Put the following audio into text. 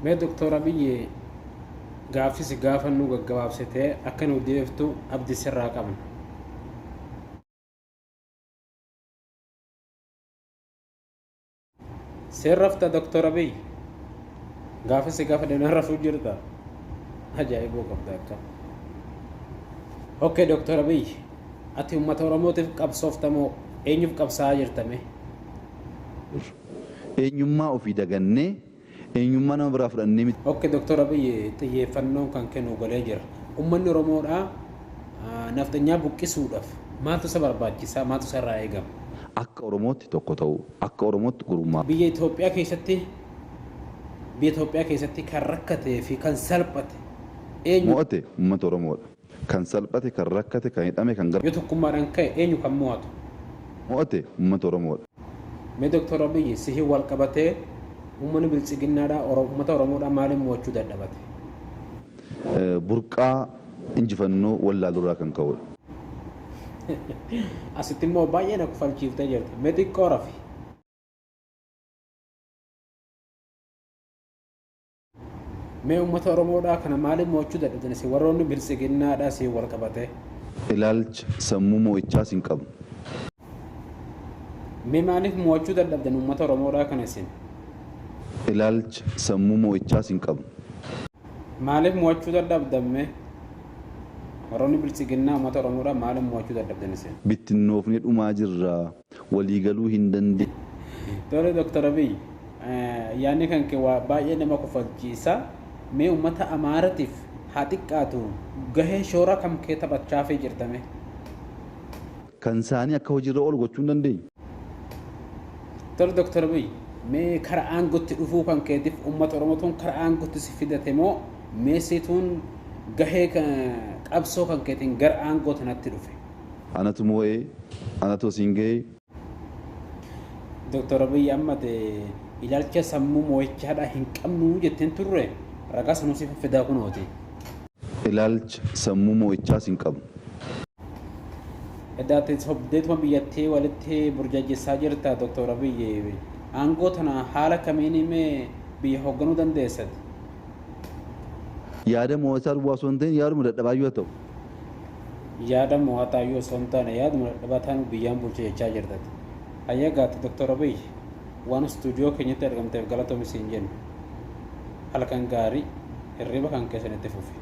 Mee Doktor Abiyyi gaaffiis gaafannuu gaggabaabsitee akka nu deeftu abdii sirraa qabna. Seerrafta Doktor Abiyyi gaaffiis gaafannee rafuu jirta. Ajaa'iboo qabda akka. Okay Doktor Abiyyi ati uummata Oromootiif qabsooftamoo eenyuuf qabsaa'aa jirtame? Eenyummaa ofii dagannee eenyummaa nama biraa fudhannee miti. Okay Doktor Abiyyi xiyyeeffannoo kan kennu golee jira. Uummanni Oromoodhaa naftanyaa buqqisuudhaaf maaltu isa barbaachisaa maaltu isa irraa eegama? Akka Oromootti tokko ta'u akka Oromootti gurummaa. Biyya Itoophiyaa keessatti kan rakkatee fi kan salphate eenyu? Mo'ate uummata Oromoodha. Kan salphate kan rakkate kan hidhame kan yoo tokkummaadhaan ka'e eenyu kan mo'atu? Mo'ate uummata Oromoodha. Mee Doktor Abiyyi sihii wal qabatee uummanni bilchiginnaadhaa uummata Oromoodhaa maaliin mo'achuu dadhabate? Burqaa injifannoo wallaalurraa kan ka'udha. Asitti immoo baay'ee na kufalchiiftee jirti. Mee xiqqoo rafi. Mee uummata Oromoodhaa kana maaliin mo'achuu dadhabdan si warroonni bilchiginnaadhaa si wal qabatee? Ilaalcha sammuu mo'ichaas hin qabnu. Mee maaliif mo'achuu dadhabdan uummata Oromoodhaa kana isin? Ilaalcha sammuu mo'ichaas hin qabnu. Maaliif mo'achuu dadhabdan mee? Warroonni bilchiginnaa uummata Oromoodhaa maaliif mo'achuu dadhabdan isin? Bittinnoofnee dhumaa jirra waliigaluu hin dandeenye. Tole Doktor Abiyyi yaadni kan kee waa baay'ee nama kufalchiisa. Mee uummata Amaaratiif haa xiqqaatu gahee shoora kam kee taphachaafii jirtame? Kan isaanii akka hojiirra oolu gochuu hin dandeenye. Tole Doktor Abiyyi mee karaa aangootti dhufuu kan keetiif uummata Oromootuun karaa aangootti si fidate moo meesituun gahee qabsoo kan keetiin gara aangoo tanatti dhufe? Anatu moo'ee anatu siin gahee. Doktor Abiyyi amma ilaalcha sammuu moo'ichaadhaa hin qabnu jetteen turre ragaa sanuu si fidaa kunooti. Ilaalcha sammuu moo'ichaas hin qabnu. Edaate sobdeetuma biyyattii walitti burjaajessaa jirta Doktor Abiyyi aangoo tana haala kamiin mee biyya hoogganuu dandeessati? Yaada mo'ataa duwwaa osoo hin ta'in yaaduma dadhabaa yoo ta'u. Yaada mo'ataa yoo osoo hin taane yaaduma dadhabaa taanu biyyaan bulcha jechaa jirtati. Hayya gaati Doktor Abiyyi waan istuudiyoo keenyatti argamteef galatoomi siin jennu. Halkan gaarii hirriba kan keessanitti fufi.